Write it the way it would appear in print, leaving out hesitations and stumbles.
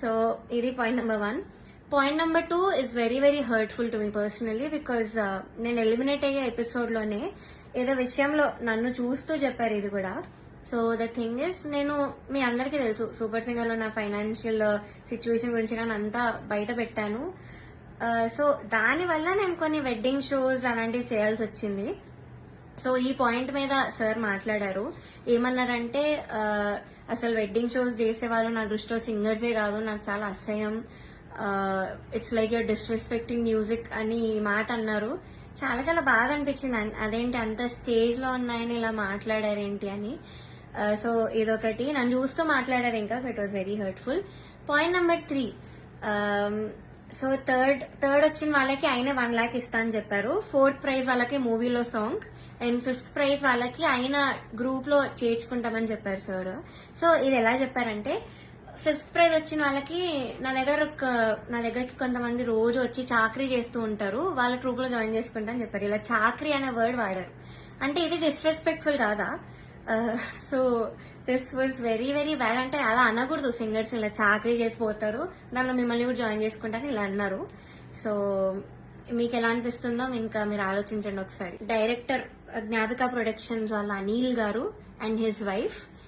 So ఇది point number 1. Point number 2 is very very hurtful to me personally, because నేను eliminate అయ్యే episode లోనే ఏదో విషయంలో నన్ను చూస్తూ చెప్పారు ఇది కూడా. సో ద థింగ్ ఇస్, నేను మీ అందరికీ తెలుసు సూపర్ సింగర్ లో నా ఫైనాన్షియల్ సిచ్యువేషన్ గురించి కానీ అంతా బయట పెట్టాను. సో దానివల్ల నేను కొన్ని వెడ్డింగ్ షోస్ అలాంటివి చేయాల్సి వచ్చింది. సో ఈ పాయింట్ మీద సార్ మాట్లాడారు. ఏమన్నారంటే అసలు వెడ్డింగ్ షోస్ చేసే వాళ్ళు నా దృష్టిలో సింగర్సే కాదు, నాకు చాలా అసహ్యం, it's like you're disrespecting music అని ఈ మాట అన్నారు. చాలా చాలా బాగా అనిపించింది. అదేంటి అంత స్టేజ్ లో ఉన్నాయని ఇలా మాట్లాడారేంటి అని. సో ఇదొకటి నన్ను చూస్తూ మాట్లాడారు ఇంకా. So it was very hurtful. Point number 3, so third వచ్చిన వాళ్ళకి ఆయన 1 lakh ఇస్తా అని చెప్పారు. 4th ప్రైజ్ వాళ్ళకి మూవీలో సాంగ్, అండ్ 5th ప్రైజ్ వాళ్ళకి ఆయన గ్రూప్ లో చేర్చుకుంటామని చెప్పారు సార్. సో ఇది ఎలా చెప్పారంటే, 5th ప్రైజ్ వచ్చిన వాళ్ళకి నా దగ్గరకి కొంతమంది రోజు వచ్చి చాకరీ చేస్తూ ఉంటారు, వాళ్ళ ట్రూప్ లో జాయిన్ చేసుకుంటా అని చెప్పారు. ఇలా చాకరీ అనే వర్డ్ వాడారు. అంటే ఇది డిస్రెస్పెక్ట్ఫుల్ కాదా? So this was very very bad. అంటే అలా అనకూడదు, సింగర్స్ ఇలా చాకరీ చేసిపోతారు, నన్ను మిమ్మల్ని కూడా జాయిన్ చేసుకుంటారని ఇలా అన్నారు. సో మీకు ఎలా అనిపిస్తుందో ఇంకా మీరు ఆలోచించండి ఒకసారి. డైరెక్టర్ జ్ఞాపిక ప్రొడక్షన్స్ వాళ్ళ అనిల్ గారు అండ్ హిజ్ వైఫ్